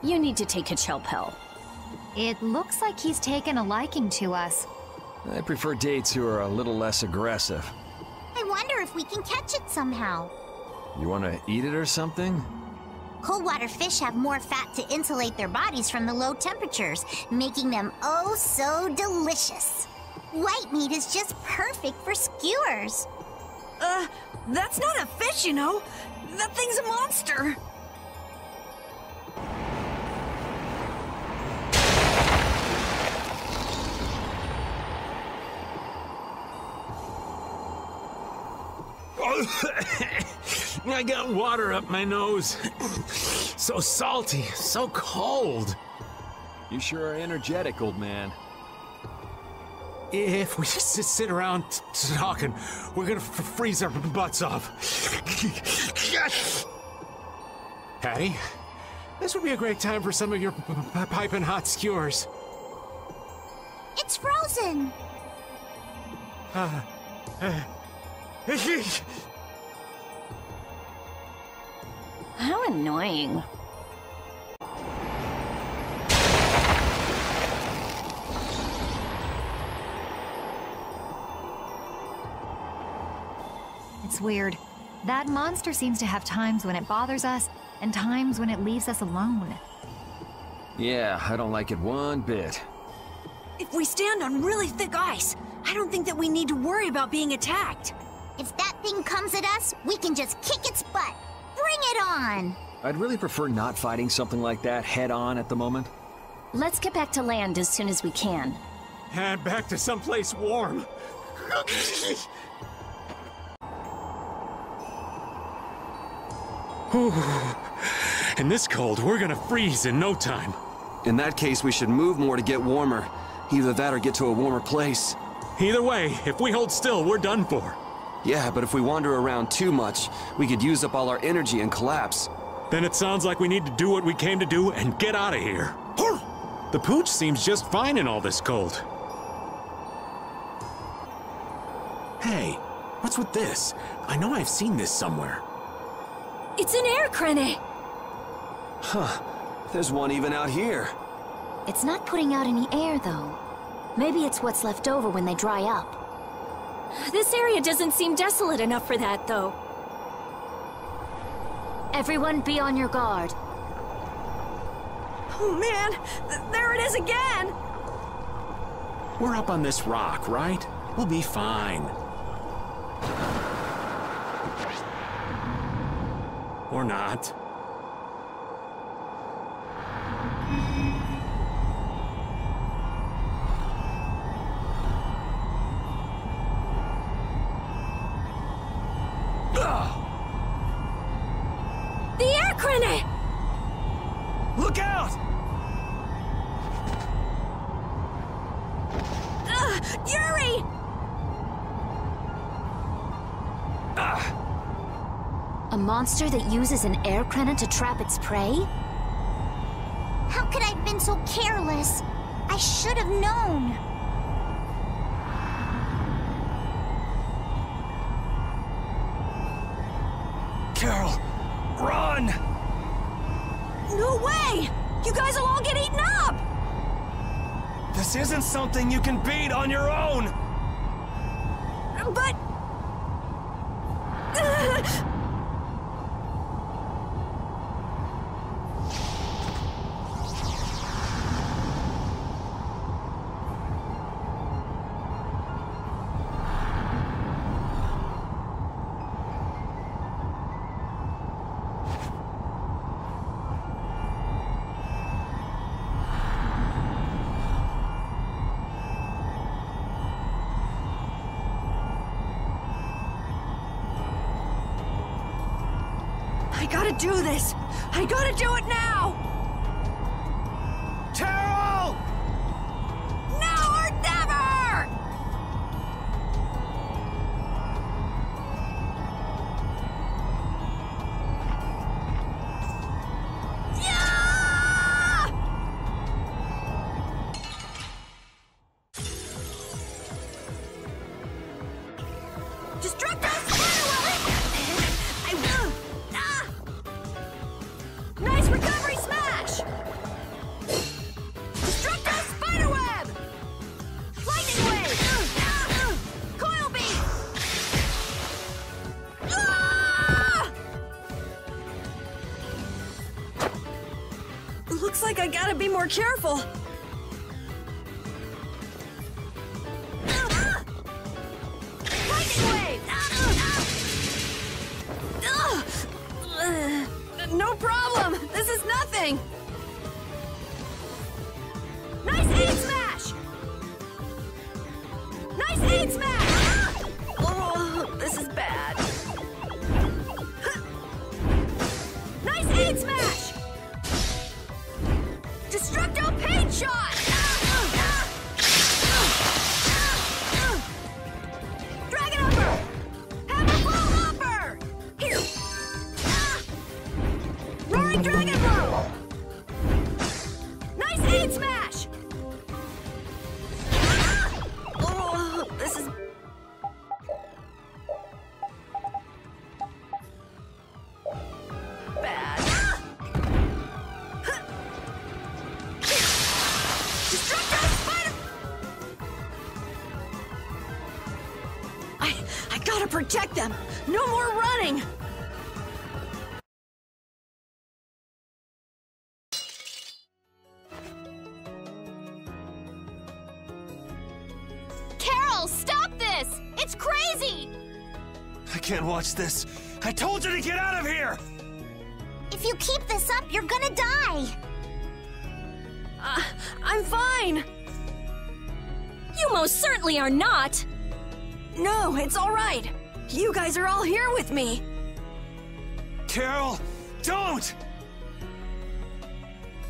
You need to take a chill pill. It looks like he's taken a liking to us. I prefer dates who are a little less aggressive. I wonder if we can catch it somehow. You want to eat it or something? Cold water fish have more fat to insulate their bodies from the low temperatures, making them oh so delicious. White meat is just perfect for skewers. That's not a fish, you know. That thing's a monster. I got water up my nose. So salty, so cold. You sure are energetic, old man. If we just sit around talking, we're gonna freeze our butts off. Patty, this would be a great time for some of your piping hot skewers. It's frozen. How annoying. It's weird. That monster seems to have times when it bothers us, and times when it leaves us alone. Yeah, I don't like it one bit. If we stand on really thick ice, I don't think that we need to worry about being attacked. If that thing comes at us, we can just kick its butt. Bring it on! I'd really prefer not fighting something like that head-on at the moment. Let's get back to land as soon as we can. And back to someplace warm. In this cold, we're gonna freeze in no time. In that case, we should move more to get warmer. Either that or get to a warmer place. Either way, if we hold still, we're done for. Yeah, but if we wander around too much, we could use up all our energy and collapse. Then it sounds like we need to do what we came to do and get out of here. The pooch seems just fine in all this cold. Hey, what's with this? I know I've seen this somewhere. It's an air crane. Huh. There's one even out here. It's not putting out any air, though. Maybe it's what's left over when they dry up. This area doesn't seem desolate enough for that, though. Everyone be on your guard. Oh man, there it is again! We're up on this rock, right? We'll be fine. Or not. The air crane! Look out! Yuri! A monster that uses an air crane to trap its prey? How could I have been so careless? I should have known. Carol, run! No way! You guys will all get eaten up! This isn't something you can beat on your own! But... I gotta do this! I gotta do it now! Carol! Now or never! Yeah! Distract us! I will! Nice recovery, Smash! more careful. Lightning wave! No problem. This is nothing. Nice aid smash! Nice aid smash! Oh, this is bad. Nice aid smash! Destructo paint shot! Dragon upper! Hammer blow upper! Here! Roaring dragon blow! Nice aid smash! Oh, this is bad. Destructo spider! I gotta protect them. No more running. Carol, stop this! It's crazy! I can't watch this. I told you to get out of here! If you keep this up, you're gonna die. I'm fine. You most certainly are not! No, it's all right. You guys are all here with me. Carol, don't!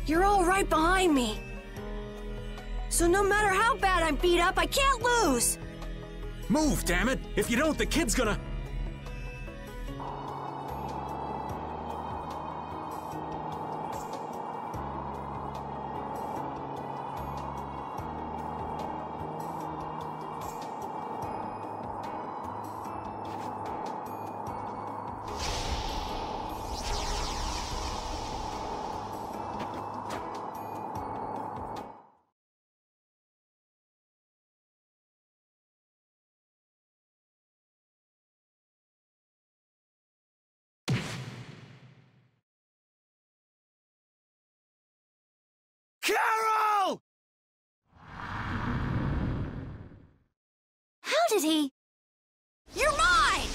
You're all right behind me. So no matter how bad I'm beat up, I can't lose. Move, damn it! If you don't, the kid's gonna... Carol! How did he? You're mine!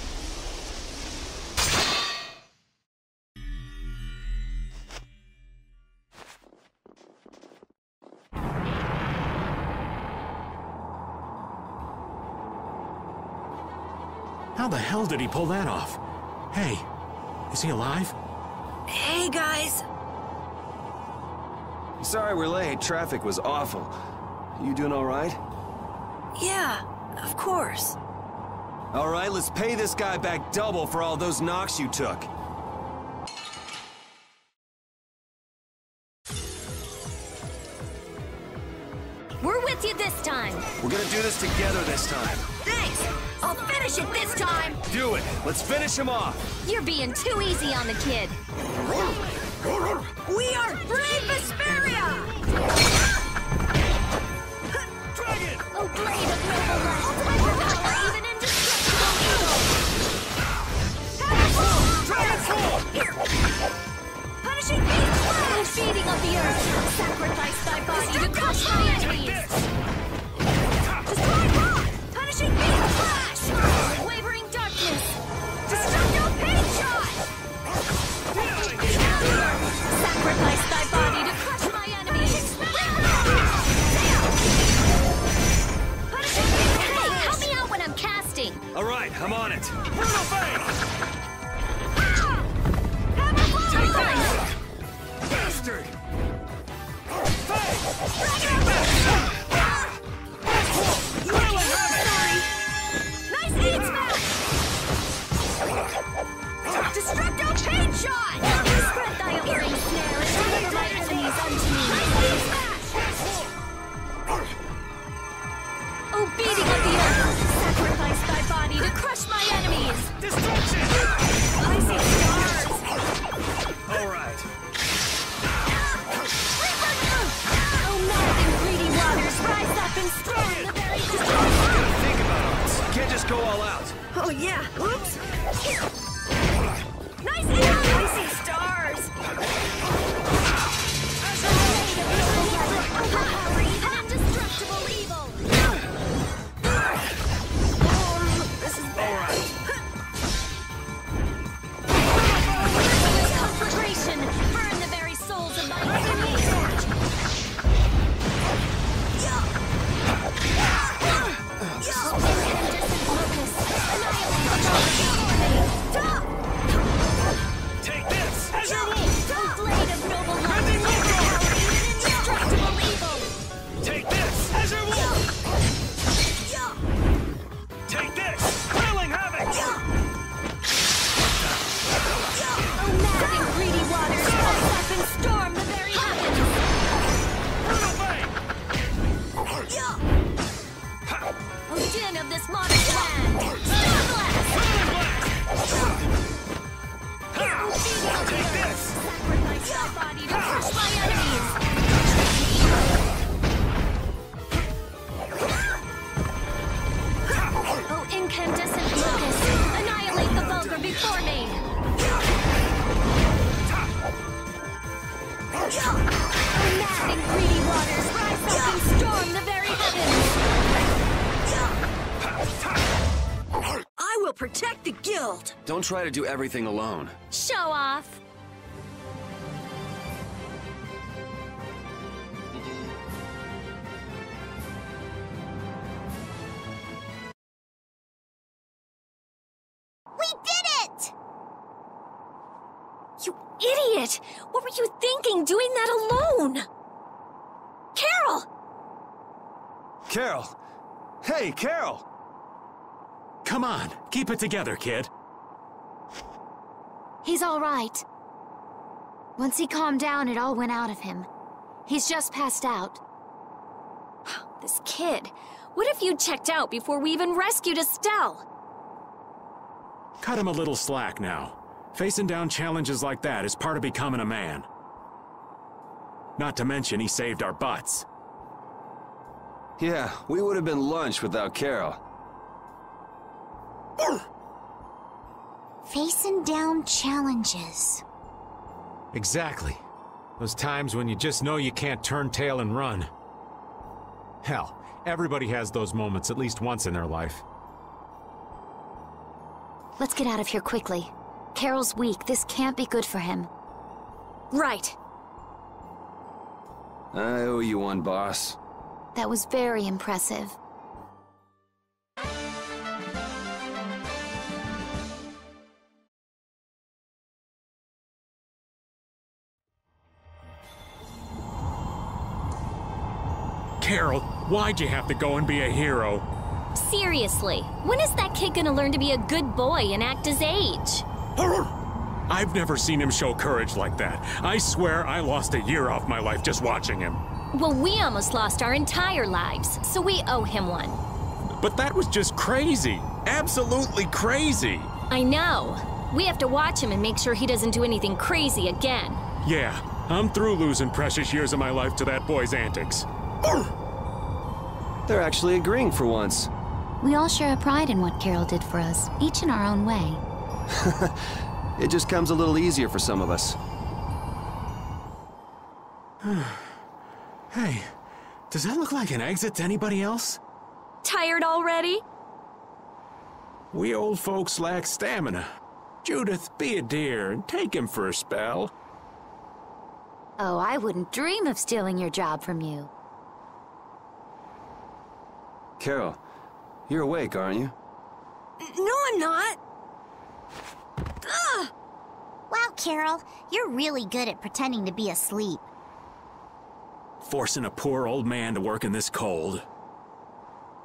How the hell did he pull that off? Hey, is he alive? Hey, guys. Sorry we're late. Traffic was awful. You doing all right? Yeah, of course. All right, let's pay this guy back double for all those knocks you took. We're with you this time! We're gonna do this together this time. Thanks. I'll finish it this time. Do it. Let's finish him off. You're being too easy on the kid! We are Brave Vesperia! Dragon! Oh, blade of noble light! Ultimate power, even indestructible evil! Dragon Claw! Here! Punishing beast Oh, flash! feeding of the earth! Sacrifice thy body to crush my enemies! Destroy rock! Punishing beast flash! Wavering darkness! Destructo paint shot! Sacrifice thy body to crush my enemies! Punishing beast Hey, flash! help me out when I'm casting! All right, I'm on it. Brutal Fang! Hammer blow! Take that! Bastard! Nice aid smash! Destructo paint shot! Spread thy alluring snare and deliver my enemies unto me! Nice aid smash! O beating of the earth! Sacrifice thy body to crush my enemies! Destruction! I see stars! All right. Oh, mad and greedy waters, rise up and storm the very Gotta think about all this. Can't just go all out. Oh yeah, oops! Nice aid! I see stars! power, even indestructible evil! This is bad. Concentration! Burn the very souls of my enemies! Take this! As your wolf! Blade of noble love! Power, even indestructible evil! Take this! As your wolf! Take this! Hurling havoc! Oh, mad and greedy waters! Rise up and storm the very heavens! Brutal bane! Oh, din of this modern land! Storm blast! Take this! Sacrifice my body to crush my enemies! Oh, incandescent locust! Annihilate the vulgar before me! Oh, mad and greedy waters! Rise up and storm the very heavens! I will protect the guild! Don't try to do everything alone. Show off! We did it! You idiot! What were you thinking doing that alone? Carol! Carol! Hey, Carol! Come on, keep it together, kid. He's all right. Once he calmed down, it all went out of him. He's just passed out. This kid. What if you checked out before we even rescued Estelle? Cut him a little slack now. Facing down challenges like that is part of becoming a man. Not to mention, he saved our butts. Yeah, we would have been lunch without Carol. Facing down challenges. Exactly. Those times when you just know you can't turn tail and run. Hell, everybody has those moments at least once in their life. Let's get out of here quickly. Carol's weak. This can't be good for him. Right. I owe you one, boss. That was very impressive. Carol, why'd you have to go and be a hero? Seriously, when is that kid gonna learn to be a good boy and act his age? I've never seen him show courage like that. I swear I lost a year off my life just watching him. Well, we almost lost our entire lives, so we owe him one. But that was just crazy. Absolutely crazy. I know. We have to watch him and make sure he doesn't do anything crazy again. Yeah, I'm through losing precious years of my life to that boy's antics. They're actually agreeing for once. We all share a pride in what Carol did for us, each in our own way. It just comes a little easier for some of us. Hey, does that look like an exit to anybody else? Tired already? We old folks lack stamina. Judith, be a dear and take him for a spell. Oh, I wouldn't dream of stealing your job from you. Carol, you're awake, aren't you? No, I'm not. Ugh! Wow, Carol, you're really good at pretending to be asleep. Forcing a poor old man to work in this cold.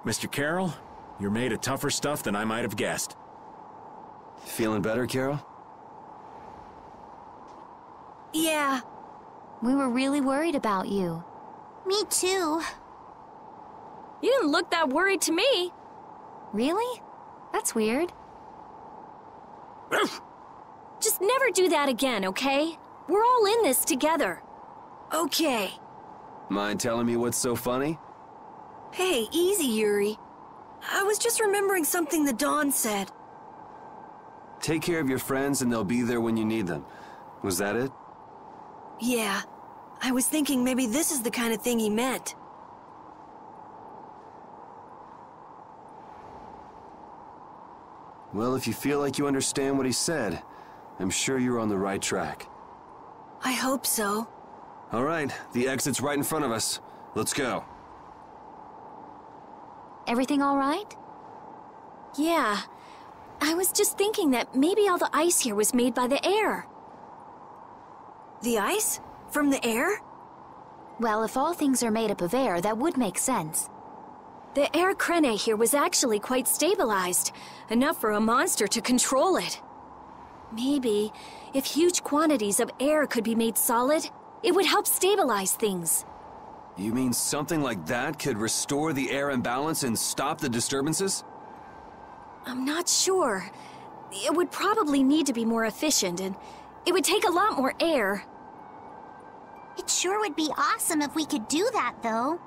Mr. Carroll, you're made of tougher stuff than I might have guessed. Feeling better, Carol? Yeah. We were really worried about you. Me too. You didn't look that worried to me. Really? That's weird. Just never do that again, okay? We're all in this together. Okay. Mind telling me what's so funny? Hey, easy, Yuri. I was just remembering something the Dawn said. Take care of your friends and they'll be there when you need them. Was that it? Yeah. I was thinking maybe this is the kind of thing he meant. Well, if you feel like you understand what he said, I'm sure you're on the right track. I hope so. All right, the exit's right in front of us. Let's go. Everything all right? Yeah. I was just thinking that maybe all the ice here was made by the air. The ice? From the air? Well, if all things are made up of air, that would make sense. The air crene here was actually quite stabilized, enough for a monster to control it. Maybe, if huge quantities of air could be made solid, it would help stabilize things. You mean something like that could restore the air imbalance and stop the disturbances? I'm not sure. It would probably need to be more efficient, and it would take a lot more air. It sure would be awesome if we could do that, though.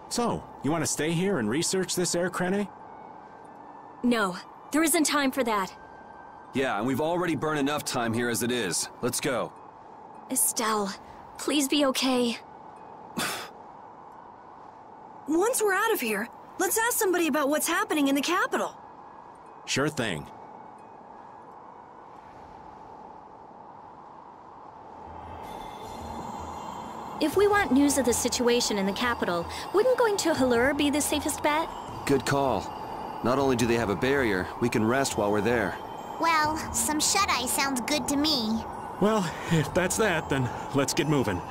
So, you want to stay here and research this air crene? No, there isn't time for that. Yeah, and we've already burned enough time here as it is. Let's go. Estelle, please be okay. Once we're out of here, let's ask somebody about what's happening in the capital. Sure thing. If we want news of the situation in the capital, wouldn't going to Halur be the safest bet? Good call. Not only do they have a barrier, we can rest while we're there. Well, some shut-eye sounds good to me. Well, if that's that, then let's get moving.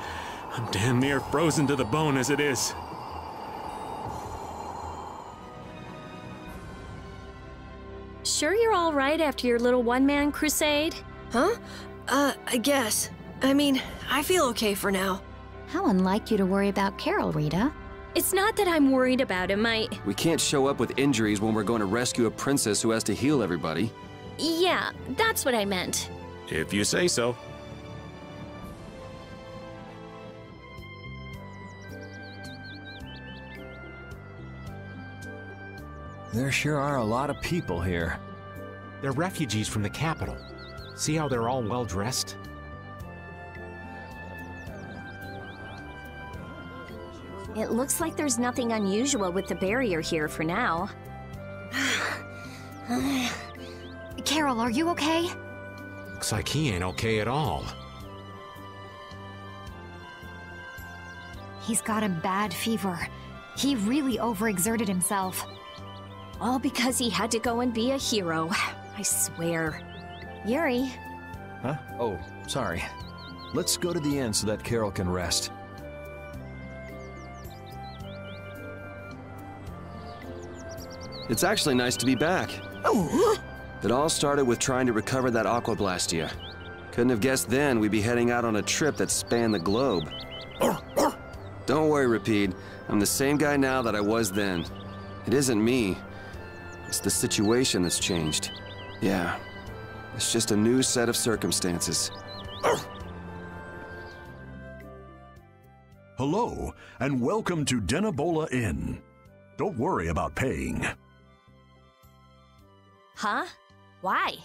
I'm damn near frozen to the bone as it is. Sure you're all right after your little one-man crusade? Huh? I guess. I mean, I feel okay for now. How unlike you to worry about Carol, Rita. It's not that I'm worried about him, We can't show up with injuries when we're going to rescue a princess who has to heal everybody. Yeah, that's what I meant. If you say so. There sure are a lot of people here. They're refugees from the capital. See how they're all well-dressed? It looks like there's nothing unusual with the barrier here for now. Carol, are you okay? Looks like he ain't okay at all. He's got a bad fever. He really overexerted himself. All because he had to go and be a hero. I swear. Yuri. Huh? Oh, sorry. Let's go to the inn so that Carol can rest. It's actually nice to be back. It all started with trying to recover that Aquablastia. Couldn't have guessed then we'd be heading out on a trip that spanned the globe. Don't worry, Rapide. I'm the same guy now that I was then. It isn't me. It's the situation that's changed. Yeah. It's just a new set of circumstances. Hello, and welcome to Denabola Inn. Don't worry about paying. Huh? Why?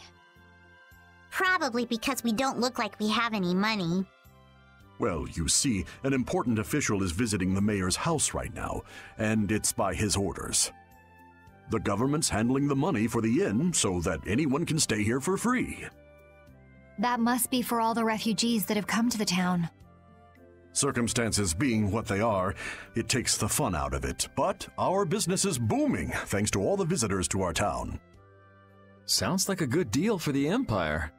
Probably because we don't look like we have any money. Well, you see, an important official is visiting the mayor's house right now, and it's by his orders. The government's handling the money for the inn so that anyone can stay here for free. That must be for all the refugees that have come to the town. Circumstances being what they are, it takes the fun out of it, but our business is booming thanks to all the visitors to our town. Sounds like a good deal for the Empire.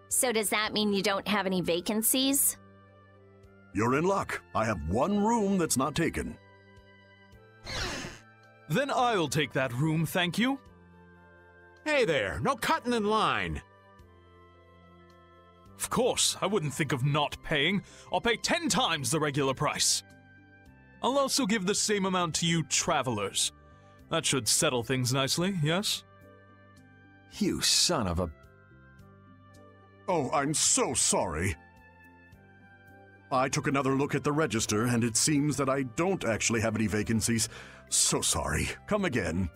So does that mean you don't have any vacancies? You're in luck. I have one room that's not taken. Then I'll take that room, thank you. Hey there, no cutting in line. Of course, I wouldn't think of not paying. I'll pay 10 times the regular price. I'll also give the same amount to you travelers. That should settle things nicely, yes? You son of a... Oh, I'm so sorry. I took another look at the register, and it seems that I don't actually have any vacancies. So sorry. Come again.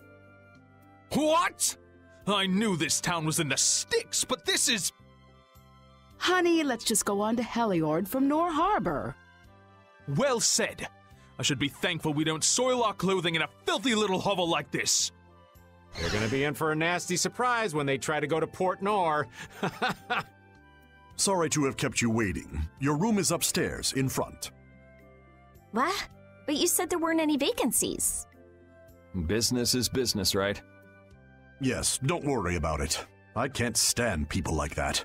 What? I knew this town was in the sticks, but this is... Honey, let's just go on to Heliord from Nor Harbor. Well said. I should be thankful we don't soil our clothing in a filthy little hovel like this. They're gonna be in for a nasty surprise when they try to go to Port Nor. Sorry to have kept you waiting. Your room is upstairs, in front. What? But you said there weren't any vacancies. Business is business, right? Yes, don't worry about it. I can't stand people like that.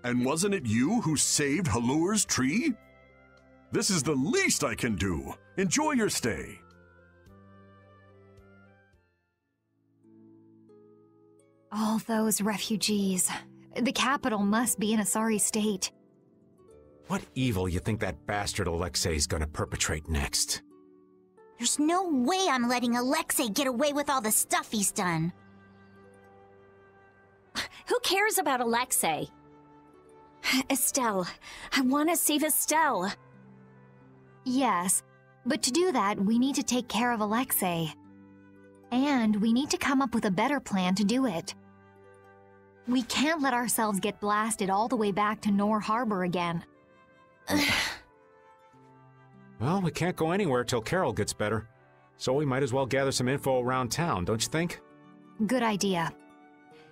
And wasn't it you who saved Halur's tree? This is the least I can do. Enjoy your stay. All those refugees. The capital must be in a sorry state. What evil you think that bastard Alexei's gonna perpetrate next? There's no way I'm letting Alexei get away with all the stuff he's done. Who cares about Alexei? Estelle. I want to save Estelle. Yes, but to do that, we need to take care of Alexei. And we need to come up with a better plan to do it. We can't let ourselves get blasted all the way back to Nor Harbor again. Well, we can't go anywhere till Carol gets better. So we might as well gather some info around town, don't you think? Good idea.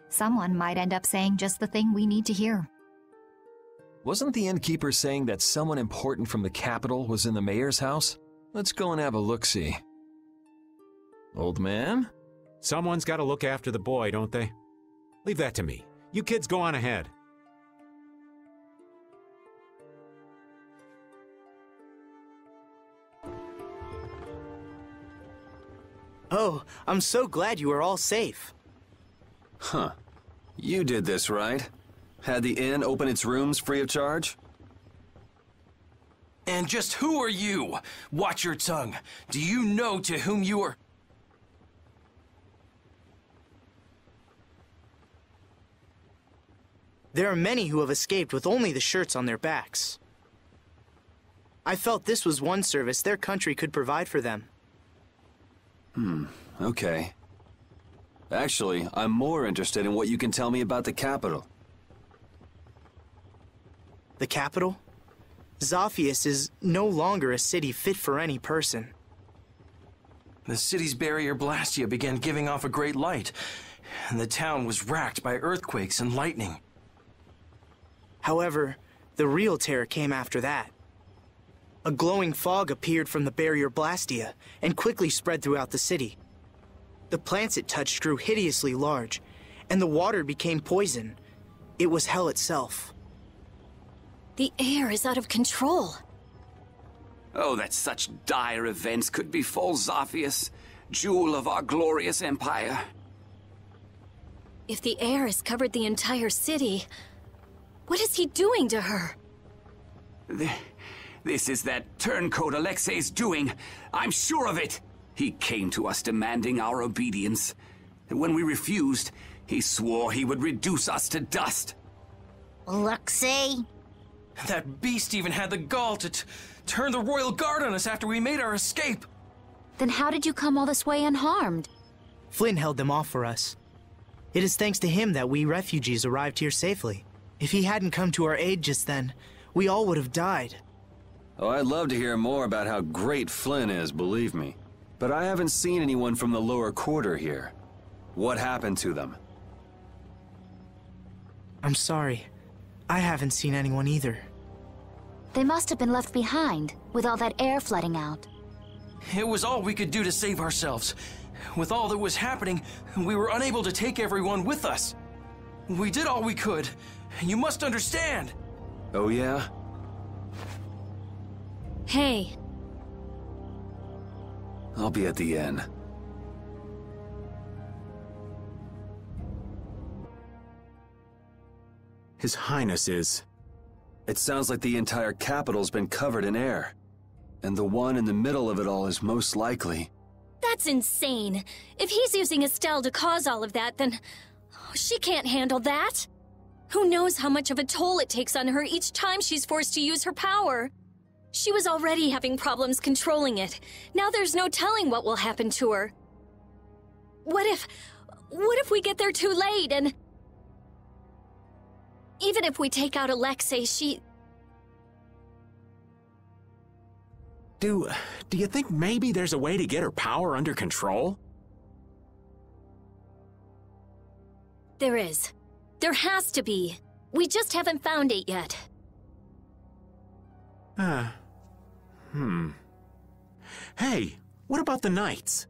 Someone might end up saying just the thing we need to hear. Wasn't the innkeeper saying that someone important from the capital was in the mayor's house? Let's go and have a look-see. Old man? Someone's got to look after the boy, don't they? Leave that to me. You kids go on ahead. Oh, I'm so glad you are all safe. Huh. You did this, right? Had the inn open its rooms free of charge? And just who are you? Watch your tongue. Do you know to whom you are... There are many who have escaped with only the shirts on their backs. I felt this was one service their country could provide for them. Okay. Actually, I'm more interested in what you can tell me about the capital. The capital? Zophius is no longer a city fit for any person. The city's barrier Blastia began giving off a great light, and the town was racked by earthquakes and lightning. However, the real terror came after that. A glowing fog appeared from the barrier Blastia and quickly spread throughout the city. The plants it touched grew hideously large, and the water became poison. It was hell itself. The air is out of control. Oh, that such dire events could befall Zophius, jewel of our glorious empire. If the air has covered the entire city, what is he doing to her? This is that turncoat Alexei's doing. I'm sure of it. He came to us demanding our obedience. And when we refused, he swore he would reduce us to dust. Alexei? That beast even had the gall to turn the royal guard on us after we made our escape. Then how did you come all this way unharmed? Flynn held them off for us. It is thanks to him that we refugees arrived here safely. If he hadn't come to our aid just then, we all would have died. Oh, I'd love to hear more about how great Flynn is, believe me. But I haven't seen anyone from the lower quarter here. What happened to them? I'm sorry. I haven't seen anyone either. They must have been left behind, with all that air flooding out. It was all we could do to save ourselves. With all that was happening, we were unable to take everyone with us. We did all we could. You must understand. Oh, yeah? Hey. I'll be at the inn. His Highness is... It sounds like the entire capital's been covered in air. And the one in the middle of it all is most likely... That's insane. If he's using Estelle to cause all of that, then... she can't handle that. Who knows how much of a toll it takes on her each time she's forced to use her power. She was already having problems controlling it. Now there's no telling what will happen to her. What if we get there too late and... Even if we take out Alexei, she... Do you think maybe there's a way to get her power under control? There is. There has to be. We just haven't found it yet. Hey, what about the Knights?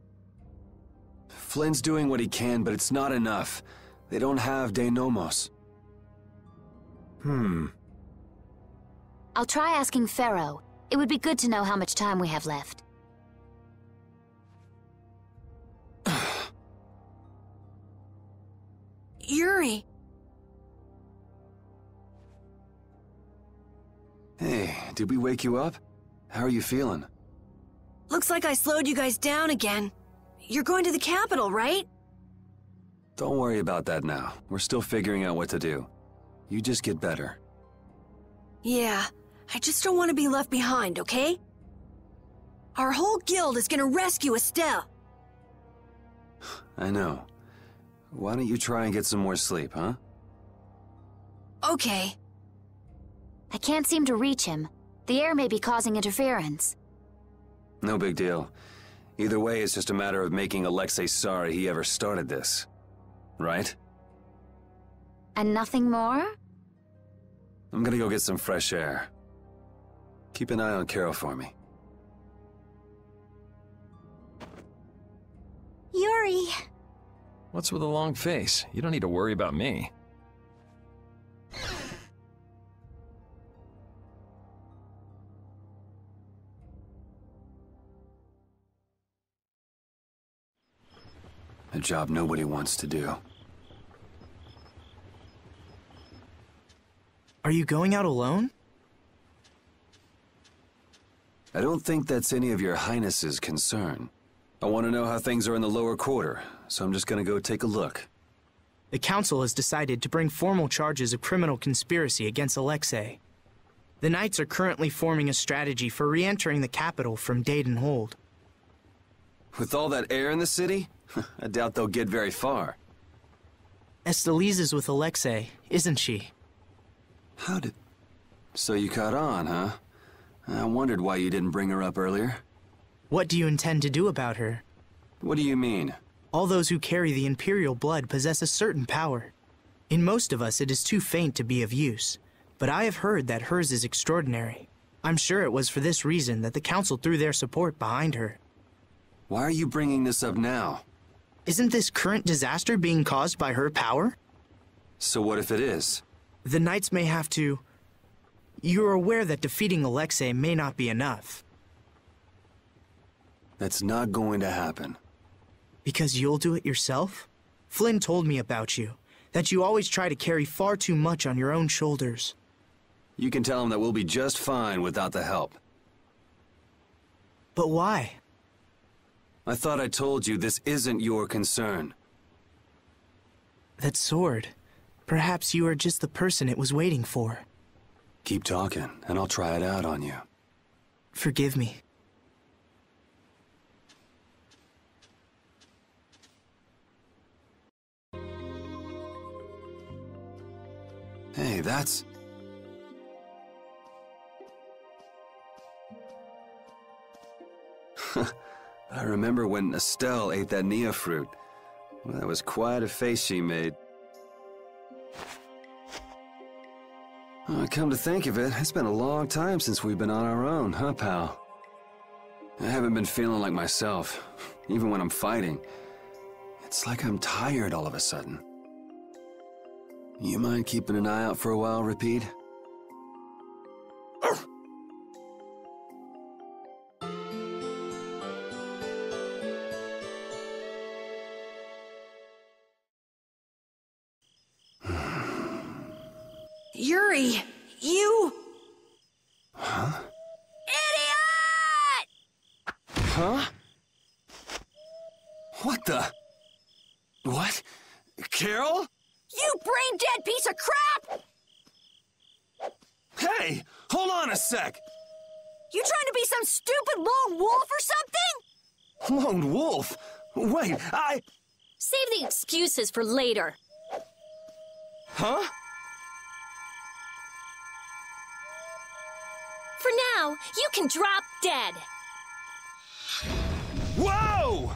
Flynn's doing what he can, but it's not enough. They don't have De Nomos. I'll try asking Pharaoh. It would be good to know how much time we have left. Yuri! Hey, did we wake you up? How are you feeling? Looks like I slowed you guys down again. You're going to the capital, right? Don't worry about that now. We're still figuring out what to do. You just get better. Yeah, I just don't want to be left behind, okay? Our whole guild is gonna rescue Estelle. I know. Why don't you try and get some more sleep, huh? Okay. I can't seem to reach him. The air may be causing interference. No big deal. Either way, it's just a matter of making Alexei sorry he ever started this. Right? And nothing more? I'm gonna go get some fresh air. Keep an eye on Carol for me. Yuri! What's with a long face? You don't need to worry about me. A job nobody wants to do. Are you going out alone? I don't think that's any of your Highness's concern. I want to know how things are in the lower quarter, so I'm just gonna go take a look. The council has decided to bring formal charges of criminal conspiracy against Alexei. The Knights are currently forming a strategy for re-entering the capital from Dayton Hold. With all that air in the city, I doubt they'll get very far. Estelise is with Alexei, isn't she? How did... So you caught on, huh? I wondered why you didn't bring her up earlier. What do you intend to do about her? What do you mean? All those who carry the Imperial blood possess a certain power. In most of us, it is too faint to be of use, but I have heard that hers is extraordinary. I'm sure it was for this reason that the Council threw their support behind her. Why are you bringing this up now? Isn't this current disaster being caused by her power? So what if it is? The Knights may have to... You're aware that defeating Alexei may not be enough. That's not going to happen. Because you'll do it yourself? Flynn told me about you, that you always try to carry far too much on your own shoulders. You can tell him that we'll be just fine without the help. But why? I thought I told you this isn't your concern. That sword. Perhaps you are just the person it was waiting for. Keep talking, and I'll try it out on you. Forgive me. Hey, that's... I remember when Estelle ate that Nia fruit. Well, that was quite a face she made. Come to think of it, it's been a long time since we've been on our own, huh, pal? I haven't been feeling like myself, even when I'm fighting. It's like I'm tired all of a sudden. You mind keeping an eye out for a while, Repeat? Yuri, you... Huh? Idiot! Huh? What the... What? Carol? You brain-dead piece of crap! Hey! Hold on a sec! You trying to be some stupid lone wolf or something? Lone wolf? Wait, Save the excuses for later. Huh? For now, you can drop dead. Whoa!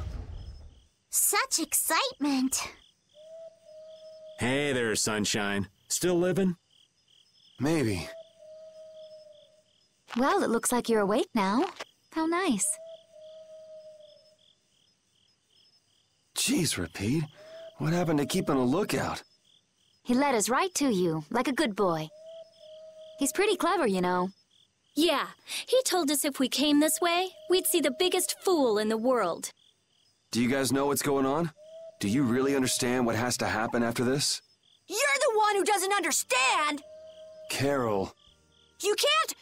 Such excitement. Hey there, Sunshine. Still living? Maybe. Well, it looks like you're awake now. How nice. Jeez, Repeat. What happened to keeping a lookout? He led us right to you, like a good boy. He's pretty clever, you know. Yeah, he told us if we came this way, we'd see the biggest fool in the world. Do you guys know what's going on? Do you really understand what has to happen after this? You're the one who doesn't understand! Carol. You can't...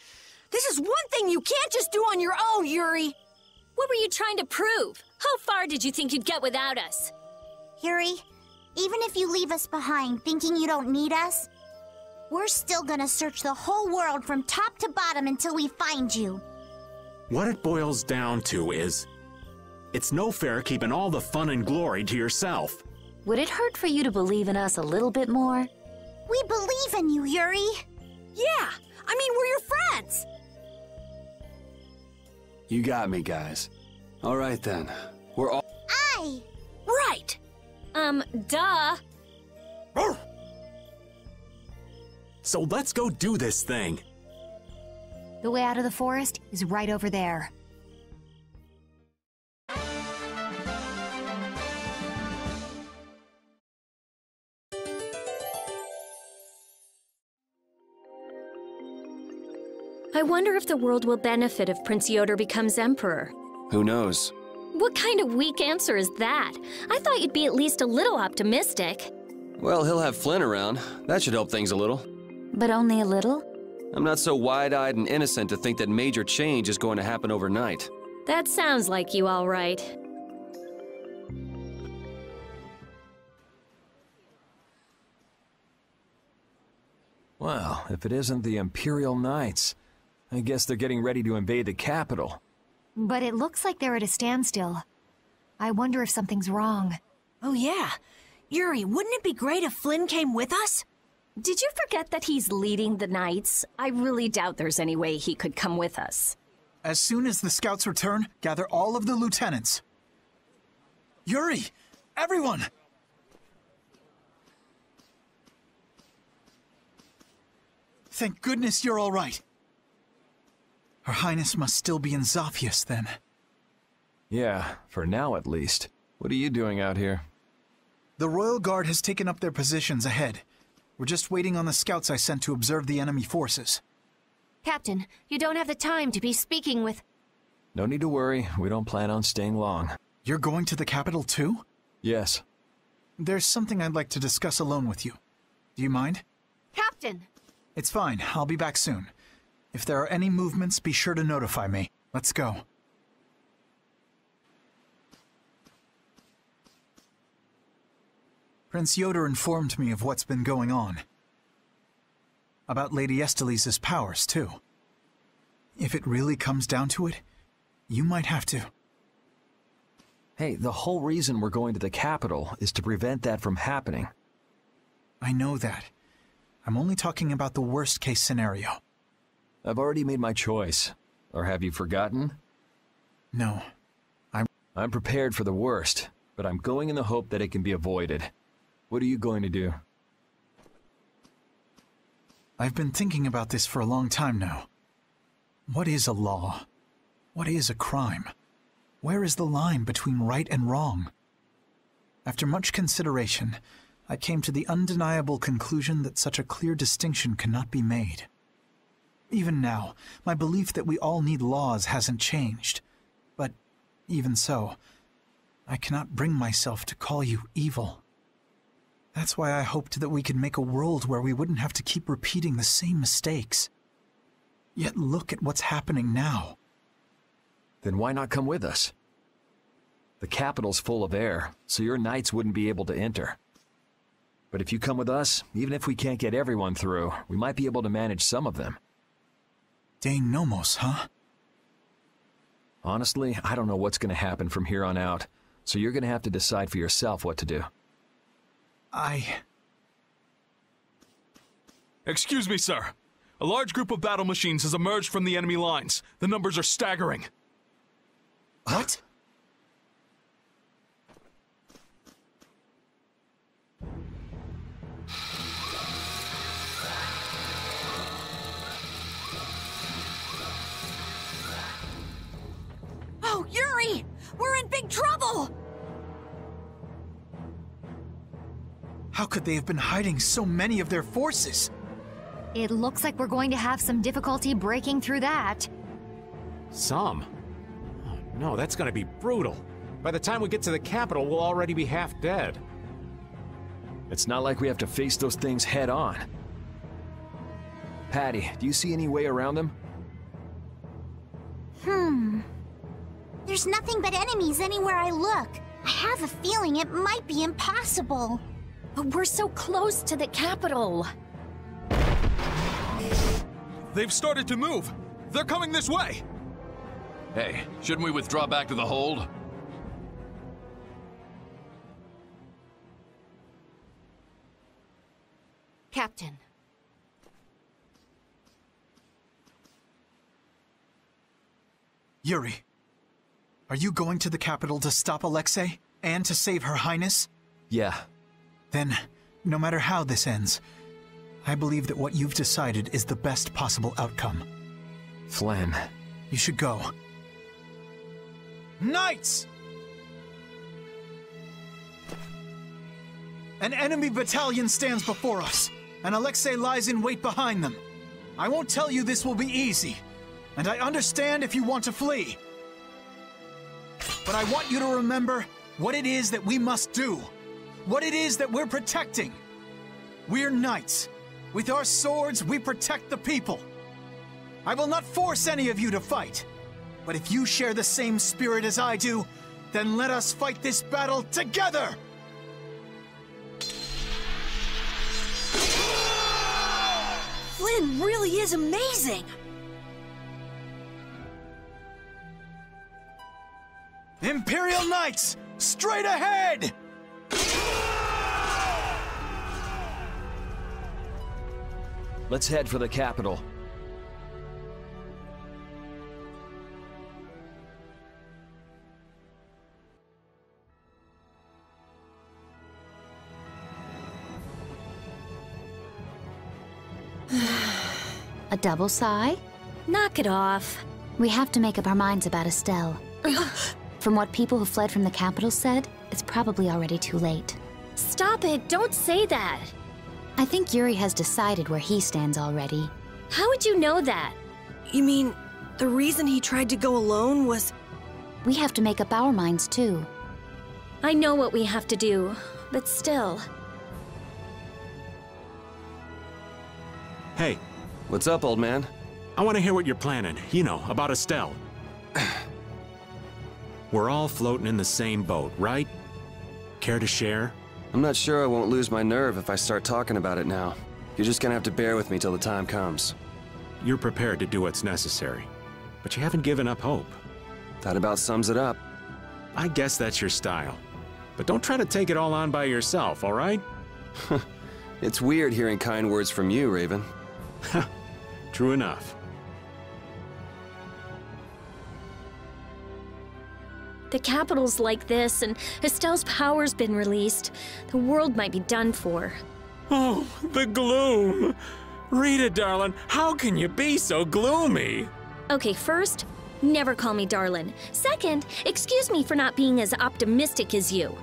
This is one thing you can't just do on your own, Yuri! What were you trying to prove? How far did you think you'd get without us? Yuri, even if you leave us behind thinking you don't need us, we're still gonna search the whole world from top to bottom until we find you. What it boils down to is, it's no fair keeping all the fun and glory to yourself. Would it hurt for you to believe in us a little bit more? We believe in you, Yuri. Yeah, I mean, we're your friends. You got me, guys. All right, then. We're all... Right! Duh. So let's go do this thing. The way out of the forest is right over there. I wonder if the world will benefit if Prince Yoder becomes emperor. Who knows? What kind of weak answer is that? I thought you'd be at least a little optimistic. Well, he'll have Flynn around. That should help things a little. But only a little? I'm not so wide-eyed and innocent to think that major change is going to happen overnight. That sounds like you, all right. Well, if it isn't the Imperial Knights, I guess they're getting ready to invade the capital. But it looks like they're at a standstill. I wonder if something's wrong. Oh yeah. Yuri, wouldn't it be great if Flynn came with us? Did you forget that he's leading the Knights? I really doubt there's any way he could come with us. As soon as the scouts return, gather all of the lieutenants. Yuri! Everyone! Thank goodness you're all right. Her Highness must still be in Zaphius, then. Yeah, for now at least. What are you doing out here? The Royal Guard has taken up their positions ahead. We're just waiting on the scouts I sent to observe the enemy forces. Captain, you don't have the time to be speaking with... No need to worry. We don't plan on staying long. You're going to the capital too? Yes. There's something I'd like to discuss alone with you. Do you mind? Captain! It's fine. I'll be back soon. If there are any movements, be sure to notify me. Let's go. Prince Yoder informed me of what's been going on. About Lady Estelise's powers, too. If it really comes down to it, you might have to. Hey, the whole reason we're going to the capital is to prevent that from happening. I know that. I'm only talking about the worst-case scenario. I've already made my choice. Or have you forgotten? No. I'm prepared for the worst, but I'm going in the hope that it can be avoided. What are you going to do? I've been thinking about this for a long time now. What is a law? What is a crime? Where is the line between right and wrong? After much consideration, I came to the undeniable conclusion that such a clear distinction cannot be made. Even now, my belief that we all need laws hasn't changed. But even so, I cannot bring myself to call you evil. That's why I hoped that we could make a world where we wouldn't have to keep repeating the same mistakes. Yet look at what's happening now. Then why not come with us? The capital's full of air, so your knights wouldn't be able to enter. But if you come with us, even if we can't get everyone through, we might be able to manage some of them. Dane Nomos, huh? Honestly, I don't know what's going to happen from here on out, so you're going to have to decide for yourself what to do. Excuse me, sir. A large group of battle machines has emerged from the enemy lines. The numbers are staggering. What? Oh, Yuri! We're in big trouble! How could they have been hiding so many of their forces? It looks like we're going to have some difficulty breaking through that. Some? Oh, no, that's gonna be brutal. By the time we get to the capital, we'll already be half dead. It's not like we have to face those things head on. Patty, do you see any way around them? There's nothing but enemies anywhere I look. I have a feeling it might be impossible. But we're so close to the capital. They've started to move. They're coming this way. Hey, shouldn't we withdraw back to the hold? Captain. Yuri, are you going to the capital to stop Alexei and to save Her Highness? Yeah. Then, no matter how this ends, I believe that what you've decided is the best possible outcome. Flynn. You should go. Knights! An enemy battalion stands before us, and Alexei lies in wait behind them. I won't tell you this will be easy, and I understand if you want to flee. But I want you to remember what it is that we must do, what it is that we're protecting. We're knights. With our swords, we protect the people. I will not force any of you to fight, but if you share the same spirit as I do, then let us fight this battle together! Flynn really is amazing! Imperial Knights, straight ahead! Let's head for the capital. A double sigh? Knock it off. We have to make up our minds about Estelle. From what people who fled from the capital said, it's probably already too late. Stop it, don't say that. I think Yuri has decided where he stands already. How would you know that? You mean, the reason he tried to go alone was... We have to make up our minds too. I know what we have to do, but still. Hey. What's up, old man? I want to hear what you're planning. You know, about Estelle. We're all floating in the same boat, right? Care to share? I'm not sure I won't lose my nerve if I start talking about it now. You're just gonna have to bear with me till the time comes. You're prepared to do what's necessary, but you haven't given up hope. That about sums it up. I guess that's your style. But don't try to take it all on by yourself, all right? It's weird hearing kind words from you, Raven. True enough. The capital's like this, and Estelle's power's been released. The world might be done for. Oh, the gloom! Rita, darling, how can you be so gloomy? Okay, first, never call me darling. Second, excuse me for not being as optimistic as you.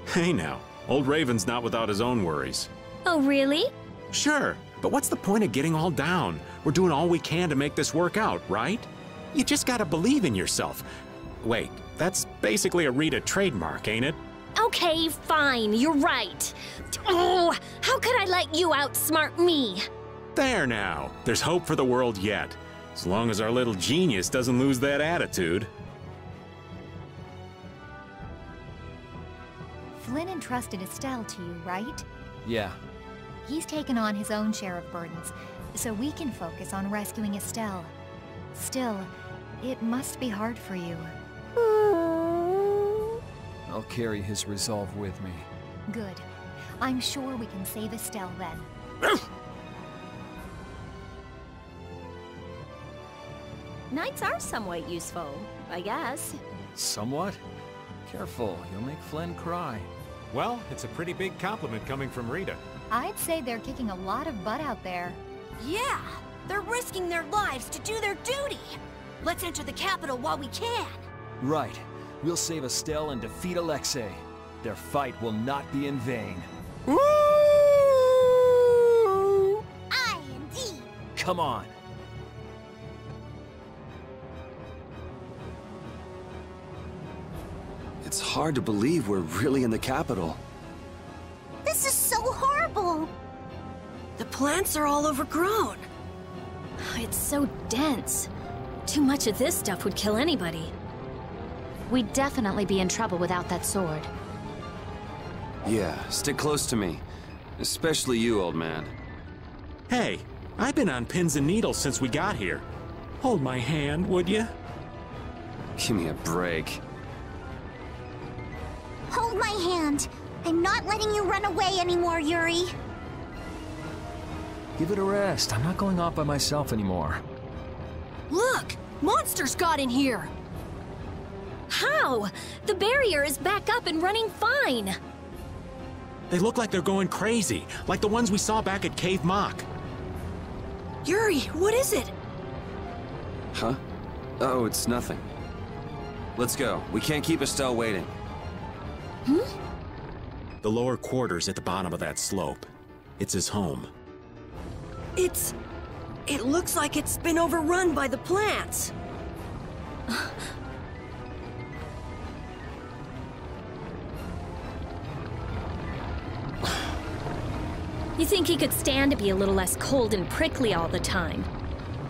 Hey now, old Raven's not without his own worries. Oh, really? Sure, but what's the point of getting all down? We're doing all we can to make this work out, right? You just gotta believe in yourself. Wait, that's basically a Rita trademark, ain't it? Okay, fine, you're right. Oh, how could I let you outsmart me? There now, there's hope for the world yet. As long as our little genius doesn't lose that attitude. Flynn entrusted Estelle to you, right? Yeah. He's taken on his own share of burdens, so we can focus on rescuing Estelle. Still, it must be hard for you. I'll carry his resolve with me. Good. I'm sure we can save Estelle then. Knights are somewhat useful, I guess. Somewhat? Careful, you'll make Flynn cry. Well, it's a pretty big compliment coming from Rita. I'd say they're kicking a lot of butt out there. Yeah, they're risking their lives to do their duty. Let's enter the capital while we can. Right. We'll save Estelle and defeat Alexei. Their fight will not be in vain. Aye, indeed. Come on. It's hard to believe we're really in the capital. This is so horrible. The plants are all overgrown. It's so dense. Too much of this stuff would kill anybody. We'd definitely be in trouble without that sword. Yeah, stick close to me. Especially you, old man. Hey, I've been on pins and needles since we got here. Hold my hand, would you? Give me a break. Hold my hand. I'm not letting you run away anymore, Yuri. Give it a rest. I'm not going off by myself anymore. Look! Monsters got in here! How? The barrier is back up and running fine. They look like they're going crazy, like the ones we saw back at Cave Mock. Yuri, what is it? Huh? Oh, it's nothing. Let's go. We can't keep Estelle waiting. The lower quarters at the bottom of that slope. It's his home. It looks like it's been overrun by the plants. You think he could stand to be a little less cold and prickly all the time?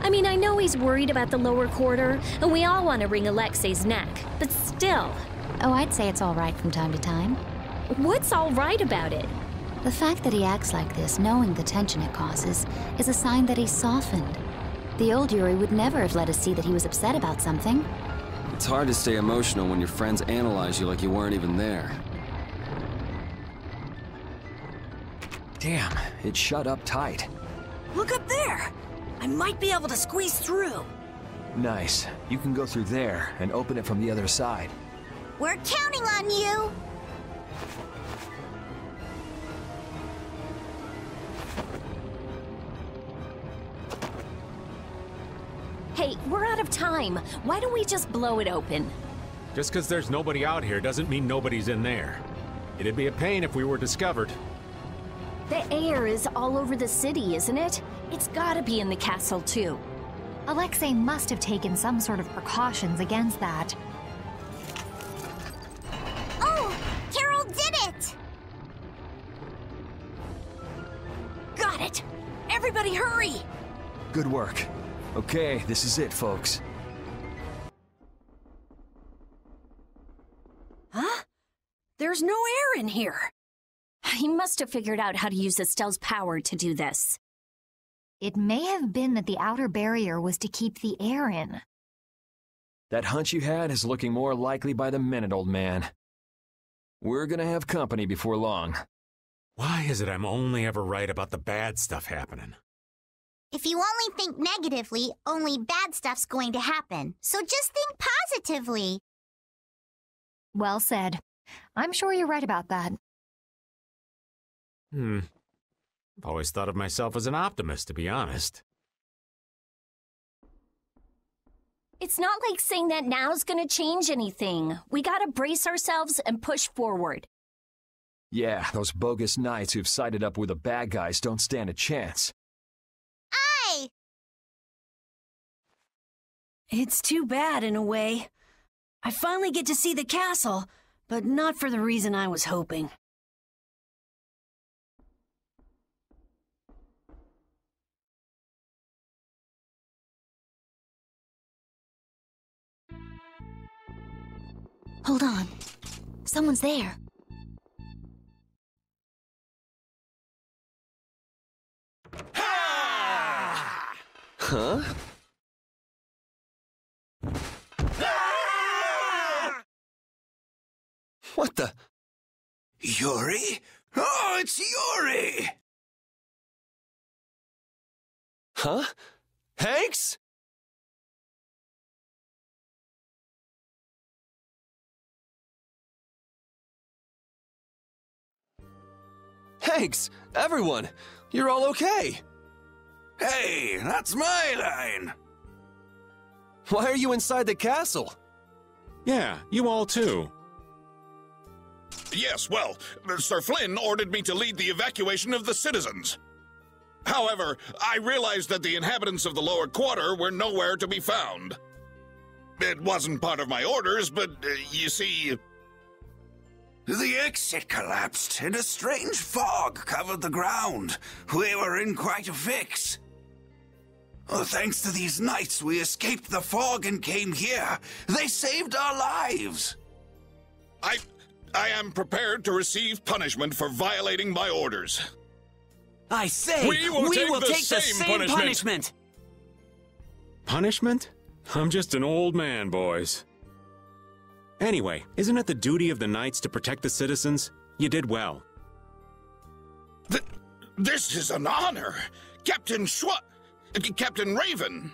I mean, I know he's worried about the lower quarter, and we all want to wring Alexei's neck, but still. Oh, I'd say it's all right from time to time. What's all right about it? The fact that he acts like this, knowing the tension it causes, is a sign that he's softened. The old Yuri would never have let us see that he was upset about something. It's hard to stay emotional when your friends analyze you like you weren't even there. Damn, it shut up tight. Look up there! I might be able to squeeze through. Nice. You can go through there and open it from the other side. We're counting on you. Hey, we're out of time. Why don't we just blow it open? Just because there's nobody out here doesn't mean nobody's in there. It'd be a pain if we were discovered. The air is all over the city, isn't it? It's gotta be in the castle, too. Alexei must have taken some sort of precautions against that. Oh, Carol did it! Got it! Everybody hurry! Good work. Okay, this is it, folks. Huh? There's no air in here. He must have figured out how to use Estelle's power to do this. It may have been that the outer barrier was to keep the air in. That hunch you had is looking more likely by the minute, old man. We're gonna have company before long. Why is it I'm only ever right about the bad stuff happening? If you only think negatively, only bad stuff's going to happen. So just think positively. Well said. I'm sure you're right about that. I've always thought of myself as an optimist, to be honest. It's not like saying that now's gonna change anything. We gotta brace ourselves and push forward. Yeah, those bogus knights who've sided up with the bad guys don't stand a chance. Aye! It's too bad in a way. I finally get to see the castle, but not for the reason I was hoping. Hold on. Someone's there. Huh? What the? Yuri? Oh, it's Yuri! Huh? Hanks? Hanks, everyone, you're all okay. Hey, that's my line. Why are you inside the castle? Yeah, you all too. Yes, well, Sir Flynn ordered me to lead the evacuation of the citizens. However, I realized that the inhabitants of the lower quarter were nowhere to be found. It wasn't part of my orders, but you see... The exit collapsed, and a strange fog covered the ground. We were in quite a fix. Oh, thanks to these knights, we escaped the fog and came here. They saved our lives. I am prepared to receive punishment for violating my orders. I say, we will take the same punishment. Punishment? I'm just an old man, boys. Anyway, isn't it the duty of the knights to protect the citizens? You did well. This is an honor. Captain Raven.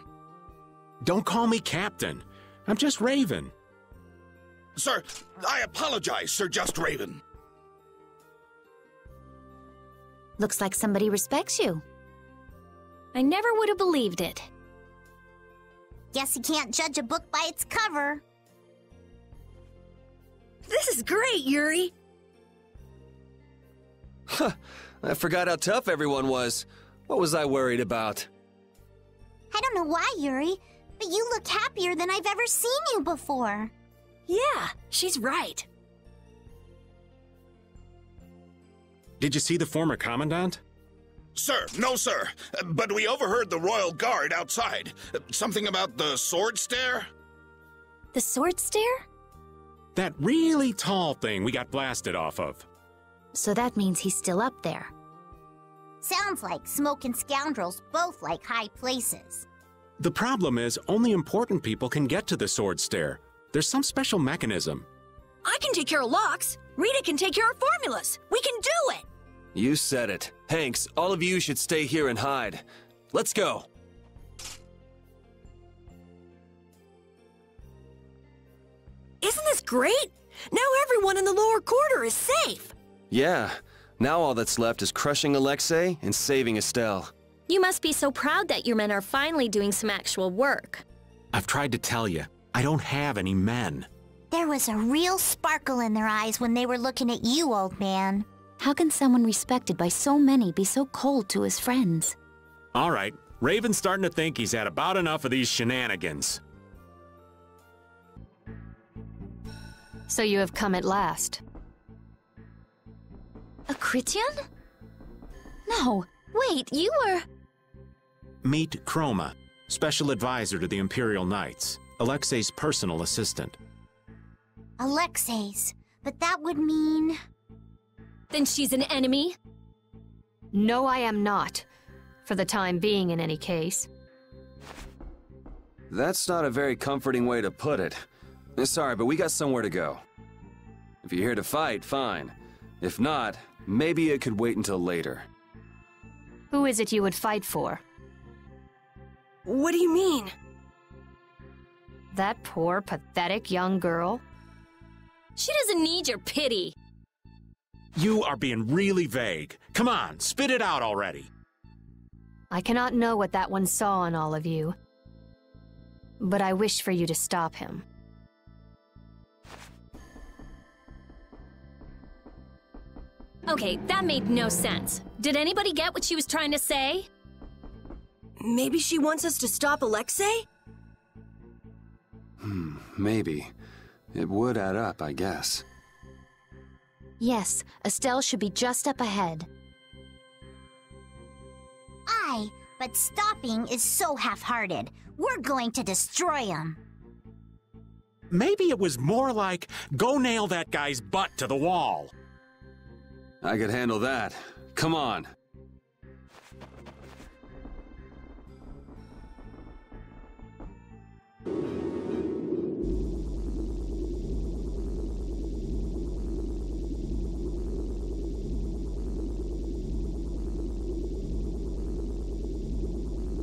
Don't call me Captain. I'm just Raven. Sir, I apologize, Sir Just Raven. Looks like somebody respects you. I never would have believed it. Guess you can't judge a book by its cover. This is great, Yuri. Huh, I forgot how tough everyone was. What was I worried about? I don't know why, Yuri, but you look happier than I've ever seen you before. Yeah, she's right. Did you see the former commandant? Sir, no sir, but we overheard the royal guard outside. Something about the sword stair? The sword stair? That really tall thing we got blasted off of. So that means he's still up there. Sounds like Smoke and Scoundrels both like high places. The problem is, only important people can get to the sword stair. There's some special mechanism. I can take care of locks. Rita can take care of formulas. We can do it! You said it. Hanks, all of you should stay here and hide. Let's go. Isn't this great? Now everyone in the lower quarter is safe. Yeah. Now all that's left is crushing Alexei and saving Estelle. You must be so proud that your men are finally doing some actual work. I've tried to tell you, I don't have any men. There was a real sparkle in their eyes when they were looking at you, old man. How can someone respected by so many be so cold to his friends? All right, Raven's starting to think he's had about enough of these shenanigans. So you have come at last. A Critian? No, wait, you were... Meet Chroma, special advisor to the Imperial Knights, Alexei's personal assistant. Alexei's, but that would mean... Then she's an enemy? No, I am not. For the time being, in any case. That's not a very comforting way to put it. Sorry, but we got somewhere to go. If you're here to fight, fine. If not, maybe it could wait until later. Who is it you would fight for? What do you mean? That poor, pathetic young girl? She doesn't need your pity. You are being really vague. Come on, spit it out already. I cannot know what that one saw in all of you. But I wish for you to stop him. Okay, that made no sense. Did anybody get what she was trying to say? Maybe she wants us to stop Alexei? Maybe. It would add up, I guess. Yes, Estelle should be just up ahead. Aye, but stopping is so half-hearted. We're going to destroy him. Maybe it was more like, go nail that guy's butt to the wall. I could handle that. Come on.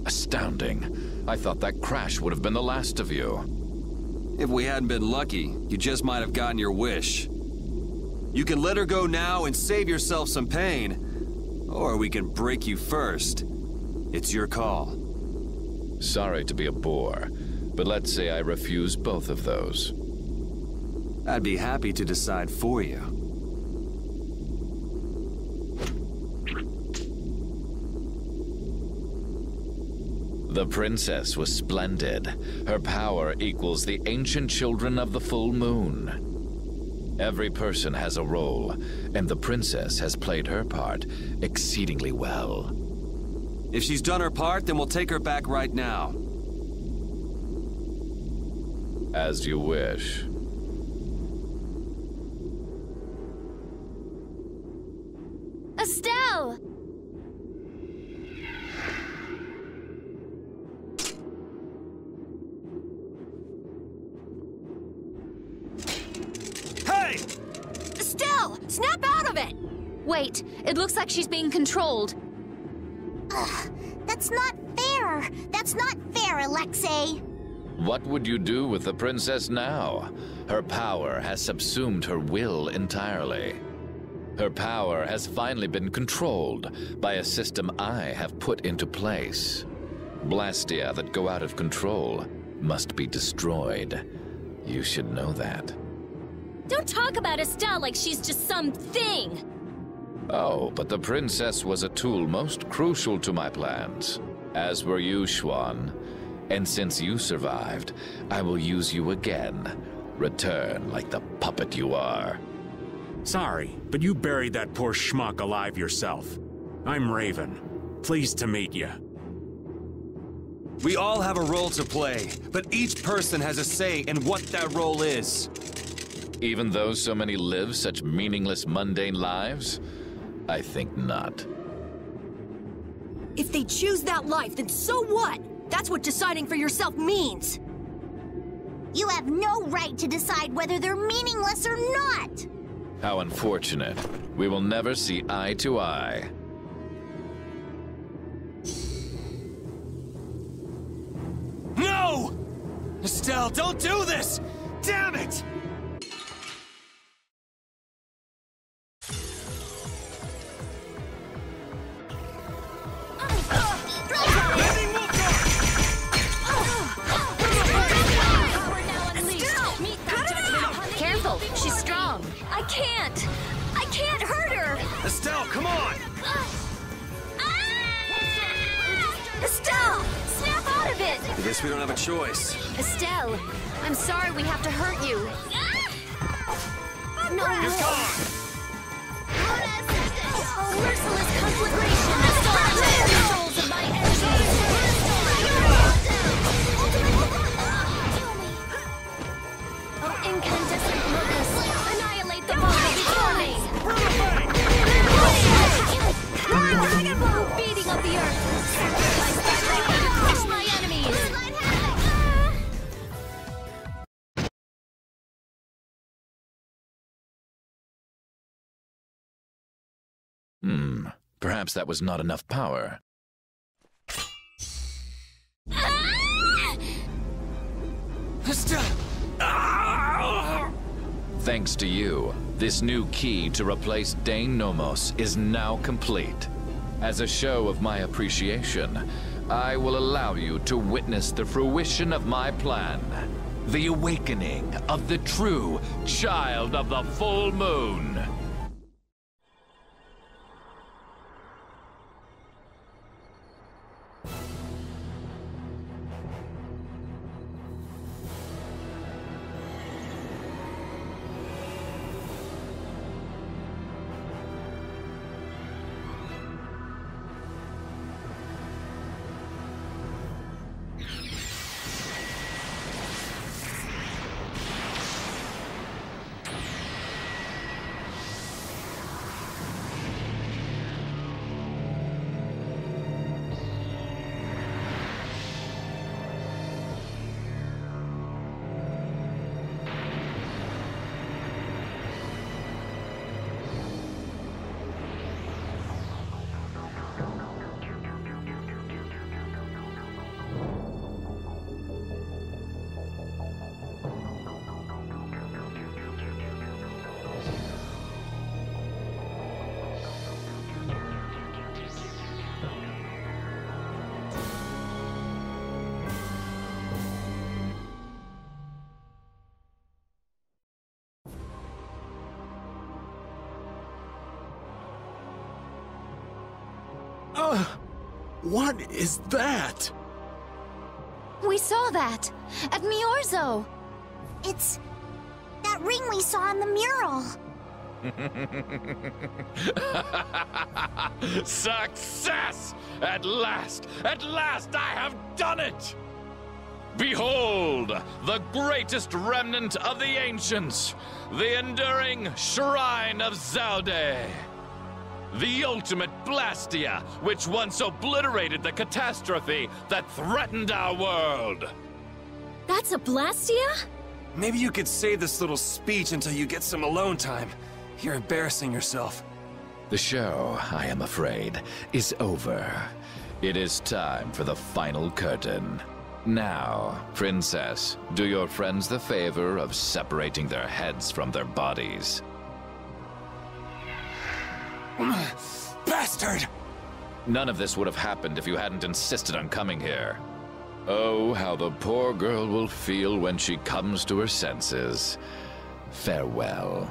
Astounding. I thought that crash would have been the last of you. If we hadn't been lucky, you just might have gotten your wish. You can let her go now and save yourself some pain, Or we can break you first. It's your call. Sorry to be a bore, but let's say I refuse both of those. I'd be happy to decide for you. The princess was splendid. Her power equals the ancient children of the full moon. Every person has a role, and the princess has played her part exceedingly well. If she's done her part, then we'll take her back right now. As you wish. Estelle! Hey! Estelle! Snap out of it! Wait, it looks like she's being controlled. Ugh, that's not fair! That's not fair, Alexei! What would you do with the princess now? Her power has subsumed her will entirely. Her power has finally been controlled by a system I have put into place. Blastia that go out of control must be destroyed. You should know that. Don't talk about Estelle like she's just some thing! Oh, but the princess was a tool most crucial to my plans, as were you, Schwan. And since you survived, I will use you again. Return like the puppet you are. Sorry, but you buried that poor schmuck alive yourself. I'm Raven. Pleased to meet you. We all have a role to play, but each person has a say in what that role is. Even though so many live such meaningless, mundane lives? I think not. If they choose that life, then so what? That's what deciding for yourself means. You have no right to decide whether they're meaningless or not! How unfortunate. We will never see eye to eye. No! Estelle, don't do this! Damn it! Careful, she's strong. I can't hurt her! Estelle, come on! Estelle! Snap out of it! I guess we don't have a choice. Estelle, I'm sorry we have to hurt you. No, you're gone! A merciless conflagration has stolen the controls of my energies! Oh, incandescent locust! Annihilate the body before me! Oh, beating of the earth! Sacrifice the lightning to crush my enemies! Perhaps that was not enough power. Thanks to you, this new key to replace Dane Nomos is now complete. As a show of my appreciation, I will allow you to witness the fruition of my plan. The awakening of the true child of the full moon. What is that? We saw that! At Miorzo! It's that ring we saw in the mural. Success! At last I have done it! Behold, the greatest remnant of the ancients, the enduring Shrine of Zalde. The ultimate Blastia, which once obliterated the catastrophe that threatened our world. That's a Blastia? Maybe you could save this little speech until you get some alone time. You're embarrassing yourself. The show, I am afraid, is over. It is time for the final curtain. Now, Princess, do your friends the favor of separating their heads from their bodies. Bastard! None of this would have happened if you hadn't insisted on coming here. Oh, how the poor girl will feel when she comes to her senses. Farewell.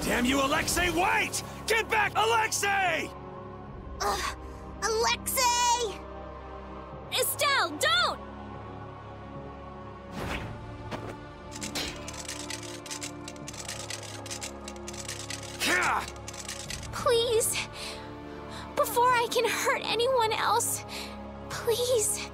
Damn you, Alexei, wait! Get back, Alexei! Alexei! Estelle, don't! Please. Before I can hurt anyone else, please.